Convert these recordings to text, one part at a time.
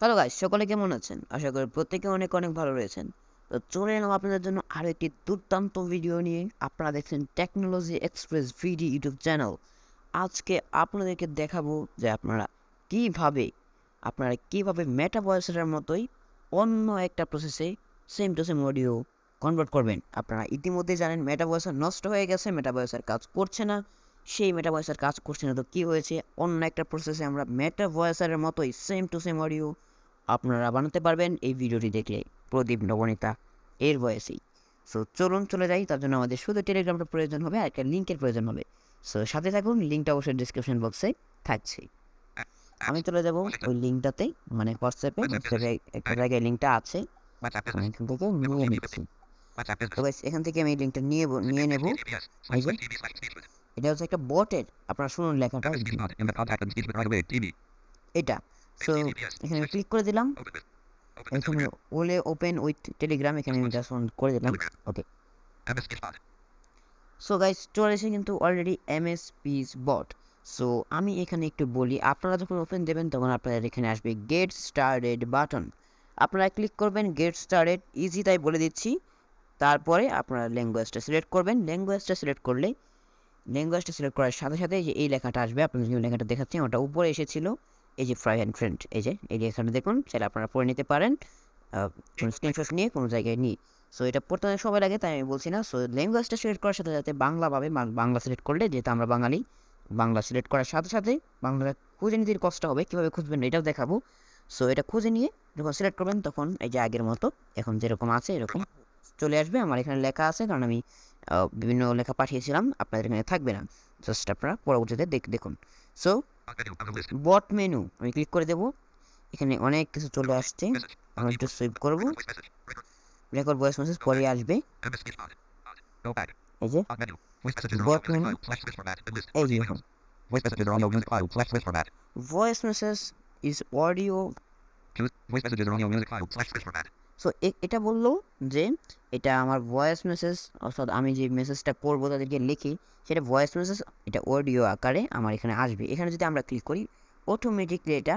Hello guys, সকলে কেমন আছেন? আশা করি প্রত্যেকে অনেক অনেক ভালো রয়েছেন। তো চলে এলাম আপনাদের জন্য আরও একটি দুর্দান্ত ভিডিও নিয়ে। আপনারা দেখছেন টেকনোলজি এক্সপ্রেস ভিডি ইউটিউব চ্যানেল। আজকে আপনাদেরকে দেখাবো যে আপনারা কীভাবে মেটাভয়েসের মতোই অন্য একটা প্রসেসে same to same audio convert করবেন। আপনারা ইতিমধ্যেই জানেন মেটাভয়েসার নষ্ট হয়ে গেছে, মেটাভয়েসার কাজ করছে না। সেই মেটাভয়েসার কাজ করছে না তো কী হয়েছে? অন্য একটা প্রসেসে আমরা মেটাভয়েসারের মতোই সেম টু সেম অডিও আপনারা বানাতে পারবেন এই ভিডিওটি দেখলে। প্রদীপ নবনীতা এর ভয়েসেই। সো চলুন চলে যাই। তার জন্য আমাদের শুধু টেলিগ্রামটা প্রয়োজন হবে আর একটা লিঙ্কের প্রয়োজন হবে। সো সাথে থাকুন, লিঙ্কটা অবশ্যই ডিসক্রিপশন বক্সে থাকছে। আমি চলে যাব ওই লিঙ্কটাতে, মানে হোয়াটসঅ্যাপে একটা জায়গায় লিঙ্কটা আছে, আমি এখান থেকে নিয়ে নিচ্ছি। তো গাইস, এখান থেকে আমি এই লিঙ্কটা নিয়ে নেব। এই যে এটা হচ্ছে একটা বটের, আপনারা শুনুন লেখাটা এটা। সো এখানে ক্লিক করে দিলাম, এখানে ওপেন উইথ টেলিগ্রাম, এখানে আমি জাস্ট করে দিলাম ওকে। সো গাইস, চলে এসে কিন্তু অলরেডি এমএসপিস বট। সো আমি এখানে একটু বলি, আপনারা যখন ওপেন দেবেন তখন আপনাদের এখানে আসবে গেট স্টার্টেড বাটন। আপনারা ক্লিক করবেন গেট স্টার্টেড, ইজি তাই বলে দিচ্ছি। তারপরে আপনারা ল্যাঙ্গুয়েজটা সিলেক্ট করবেন। ল্যাঙ্গুয়েজটা সিলেক্ট করার সাথে সাথে যে এই লেখাটা আসবে, আপনাদের যে লেখাটা দেখাচ্ছি ওটা উপরে এসেছিল, এই যে ফ্রাই অ্যান্ড ফ্রেন্ড, এই যে লেখাটা দেখুন, সেটা আপনারা পড়ে নিতে পারেন কোনো স্ক্রিনশট নিয়ে কোনো জায়গায় নিয়ে। সো এটা পড়তে অনেক সময় লাগে তাই আমি বলছি না। সো ল্যাঙ্গুয়েজটা সিলেক্ট করার সাথে সাথে বাংলা সিলেক্ট করলে, যেহেতু আমরা বাঙালি, বাংলা সিলেক্ট করার সাথে সাথে বাংলা খুঁজে নিতে কষ্ট হবে, কীভাবে খুঁজবেন এটাও দেখাবো। সো এটা খুঁজে নিয়ে যখন সিলেক্ট করবেন তখন এই যে আগের মতো এখন যেরকম আছে এরকম চলে আসবে। আমার এখানে লেখা আছে কারণ আমি বিভিন্ন লেখা পাঠিয়েছিলাম, আপনাদের এখানে থাকবে না, জাস্ট আপনারা পরবর্তীতে দেখুন। সো বট মেনু আমি ক্লিক করে দেবো, এখানে অনেক কিছু চলে আসছে। আমি একটু সেভ করবো, রেকর্ড ভয়েস মেসেজ পরে আসবে। এই যে বট মেনু, এই যে দেখুন voice message is audio. So এটা বললো যে এটা আমার ভয়েস মেসেজ, অর্থাৎ আমি যে মেসেজটা করবো তাদেরকে লিখি, সেটা ভয়েস মেসেজ, এটা অডিও আকারে আমার এখানে আসবে। এখানে যদি আমরা ক্লিক করি অটোমেটিকলি এটা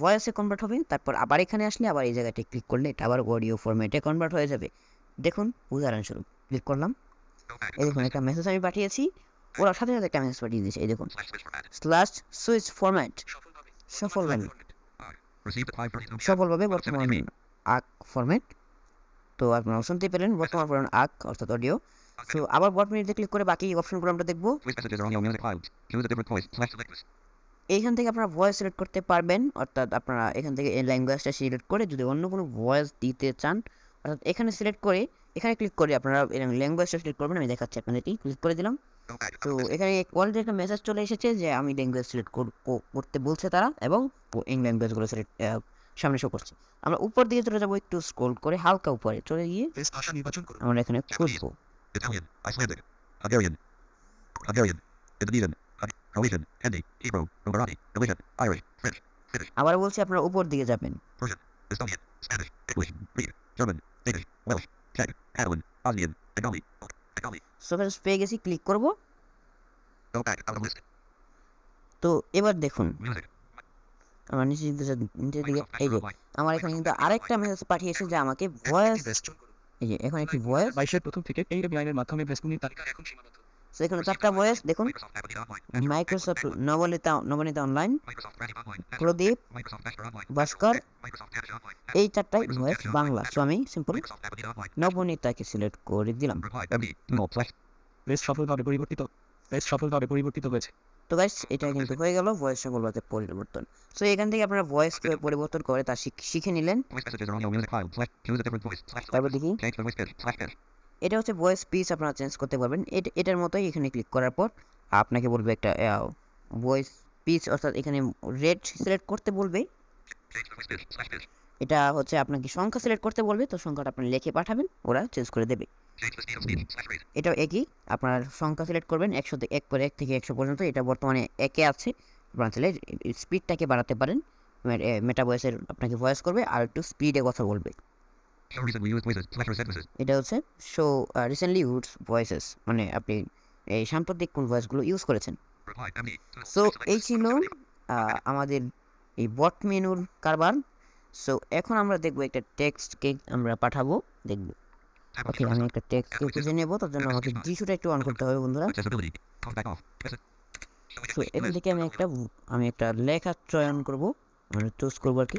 ভয়েসে কনভার্ট হবে। তারপর আবার এখানে আসলে আবার এই জায়গাটা ক্লিক করলে এটা আবার অডিও ফরম্যাটে কনভার্ট হয়ে যাবে। দেখুন উদাহরণস্বরূপ ক্লিক করলাম, এই দেখুন একটা মেসেজ আমি পাঠিয়েছি, ওরা সাথে সাথে একটা মেসেজ পাঠিয়ে দিয়েছে, এই দেখুন স্ল্যাশ সুইচ ফরম্যাট সফলভাবে সফলভাবে বর্তমান আক ফরম্যাট। তো আপনারা শুনতে পেলেন বর্তমান ফরম্যাট আক অর্থাৎ অডিও। তো আবার বট মিনিটে ক্লিক করে বাকি অপশনগুলো আমরা দেখবো। এইখান থেকে আপনারা ভয়েস সিলেক্ট করতে পারবেন, অর্থাৎ আপনারা এখান থেকে এই ল্যাঙ্গুয়েজটা সিলেক্ট করে যদি অন্য কোনো ভয়েস দিতে চান, অর্থাৎ এখানে সিলেক্ট করে এখানে ক্লিক করে আপনারা ল্যাঙ্গুয়েজটা সিলেক্ট করবেন। আমি দেখাচ্ছি আপনাদেরকে, ক্লিক করে দিলাম। তো এখানে অলরেডি একটা মেসেজ চলে এসেছে যে আমি ল্যাঙ্গুয়েজ সিলেক্ট করতে বলছে তারা, এবং ইং ল্যাঙ্গুয়েজগুলো সিলেক্ট সামনে শো করছে। আমরা উপর দিকে চলে যাবো, একটু স্ক্রল করে হালকা উপরে চলে গিয়ে আমরা এখানে খুঁজবো Italian, Icelandic, Hungarian, Hungarian, Indonesian, Croatian, Hindi, Hebrew, Gujarati, Galician, Irish, French, Finnish, আবার বলছি আপনারা উপর দিকে যাবেন। Persian, Estonian, Spanish, English, Greek, German, Danish, Welsh, Czech, Catalan, Bosnian, Bengali, Bengali. So পেয়ে গেছি, ক্লিক করব। Go back out of list. তো এবার দেখুন Music. আমার নিচের দিকে Microsoft এই যে Online. আমার এখানে কিন্তু আরেকটা মেসেজ পাঠিয়েছে যে আমাকে ভয়েস, এই যে এখন একটি ভয়েস। 22-এর প্রথম থেকে এই লাইনের মাধ্যমে ফেসবুকের তালিকা এখন সীমাবদ্ধ। সো এখানে চারটা ভয়েস দেখুন, Microsoft Apple Online. Azure, Microsoft Azure, Nabanita online, Microsoft Branding Online. Azure, Pradip, Microsoft Azure Online. Bhaskar, Microsoft Azure Online. এই চারটাই Microsoft voice Azure Bangla. Online. So আমি সিম্পল Microsoft Apple Online. নবনীতাকে সিলেক্ট করে দিলাম। Reply. ME. No. Flash. Page সফলভাবে পরিবর্তিত হয়েছে। তো গাইস, এটা কিন্তু হয়ে গেল ভয়েস সফলভাবে পরিবর্তন। সো এখান থেকে আপনারা ভয়েস পরিবর্তন করে তা শিখে নিলেন। Voice messages are audio music file. Flash. Choose a different voice. Slash তারপর select. দেখি Change the voice pitch. Slash pitch. এটা হচ্ছে ভয়েস পিচ, আপনারা চেঞ্জ করতে পারবেন। এটার মতোই এখানে ক্লিক করার পর আপনাকে বলবে একটা ভয়েস পিচ, অর্থাৎ এখানে রেড সিলেক্ট করতে বলবে। Change the voice pitch. Slash pitch. এটা হচ্ছে আপনাকে সংখ্যা সিলেক্ট করতে বলবে, তো সংখ্যাটা আপনি লিখে পাঠাবেন, ওরা চেঞ্জ করে দেবে। Change the speed of speech. Slash rate. এটাও একই, আপনার সংখ্যা সিলেক্ট করবেন 1 থেকে 100 পর্যন্ত, এটা বর্তমানে একে আছে। আপনারা চাইলে স্পিডটাকে বাড়াতে পারেন। মেটা ভয়েসের আপনাকে ভয়েস করবে আর একটু স্পিডে কথা বলবে। Show recently used voices. Slash or sentences. এটা হচ্ছে শো রিসেন্টলি ইউজ ভয়েসেস, মানে আপনি এই সাম্প্রতিক কোন ভয়েসগুলো ইউজ করেছেন। Reply. ME. সো এই ছিল আমাদের এই বট মেনুর কারবার। সো এখন আমরা দেখবো একটা টেক্সটকে আমরা পাঠাবো, দেখবো। Tab on ওকে, keyboard আমি stop. একটা টেক্সটকে খুঁজে নেবো, তার জন্য আমাকে জিশুটা একটু অন করতে হবে বন্ধুরা। Accessibility. Talkback off. Message. So এখান থেকে আমি একটা লেখা চয়ন করবো, মানে চুজ করবো আর কি,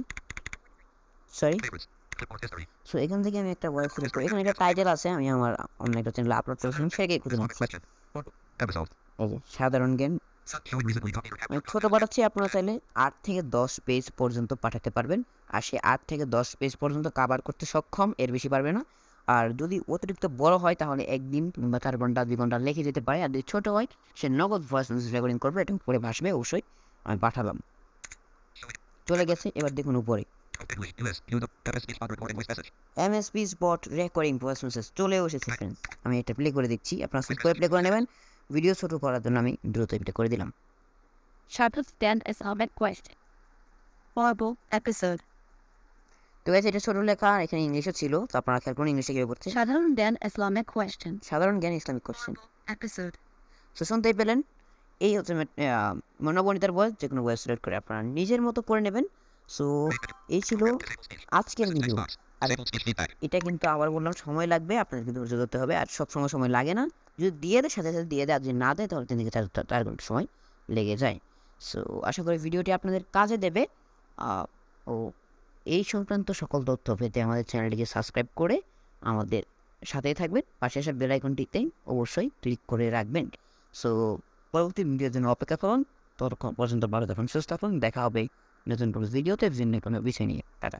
sorry. Favorites. Clipboard history. So এখান থেকে আমি একটা ভয়েস সিলেক্ট করি, এখানে একটা টাইটেল আছে, আমি আমার অন্য একটা চ্যানেলে আপলোড করেছিলাম, সেটাকে খুঁজে Respond to নিচ্ছি। question. Episode. এই যে সাধারণ জ্ঞান, Showing recently copied or আমি captured ছোটো content. পাঠাচ্ছি, আপনারা চাইলে 8 থেকে 10 পেজ পর্যন্ত পাঠাতে পারবেন, আর সে 8 থেকে 10 পেজ পর্যন্ত কাভার করতে সক্ষম, এর বেশি পারবে না। আর যদি অতিরিক্ত বড় হয় তাহলে একদিন কিংবা 4 ঘন্টা 2 ঘন্টা লেগে যেতে পারে, আর যদি ছোটো হয় সে নগদ ভয়েস মেসেজ রেকর্ডিং করবে, এটা উপরে ভাসবে, অবশ্যই আমি পাঠালাম। চলে গেছে, এবার দেখুন উপরে English. List. Use the MSP spot recording voice message. MSP spot recording voice message চলেও এসেছে ফ্রেন্ড। আমি এটা প্লে করে দিচ্ছি, আপনারা সুইচ করে প্লে করে নেবেন। ভিডিও ছোটো করার জন্য আমি দ্রুত এটা করে দিলাম। Sharpest stand Islamic question. Horrible episode. তো গাইস, এটা ছোটো লেখা, আর এখানে ইংলিশও ছিল, তো আপনারা খেয়াল করুন ইংলিশে কীভাবে করছে। সাধারণ জ্ঞান Islamic question. সাধারণ জ্ঞান ইসলামিক কোশ্চেন। Episode. সো শুনতেই পেলেন, এই হচ্ছে মনোবনিতার বয়স, যে কোনো বয়স সিলেক্ট করে আপনারা নিজের মতো করে নেবেন। সো এই ছিল আজকের ভিডিও। আর Disabled speech feedback. এটা কিন্তু আবার বললাম সময় লাগবে, আপনাদের কিন্তু ধৈর্য ধরতে হবে, আর সব সময় লাগে না। যদি দিয়ে দেয় সাথে সাথে দিয়ে দেয়, আর যদি না দেয় তাহলে 3 থেকে 4 ঘন্টা সময় লেগে যায়। সো আশা করি ভিডিওটি আপনাদের কাজে দেবে। ও এই সংক্রান্ত সকল তথ্য পেতে আমাদের চ্যানেলটিকে সাবস্ক্রাইব করে আমাদের সাথেই থাকবেন, পাশে আসা বেল আইকনটিতে অবশ্যই ক্লিক করে রাখবেন। সো পরবর্তী ভিডিওর জন্য অপেক্ষা করুন, ততক্ষণ পর্যন্ত ভালো থাকুন, সুস্থ থাকুন, দেখা হবে নতুন কোনো ভিডিওতে ভিন্ন কোনো বিষয় নিয়ে। টাটা।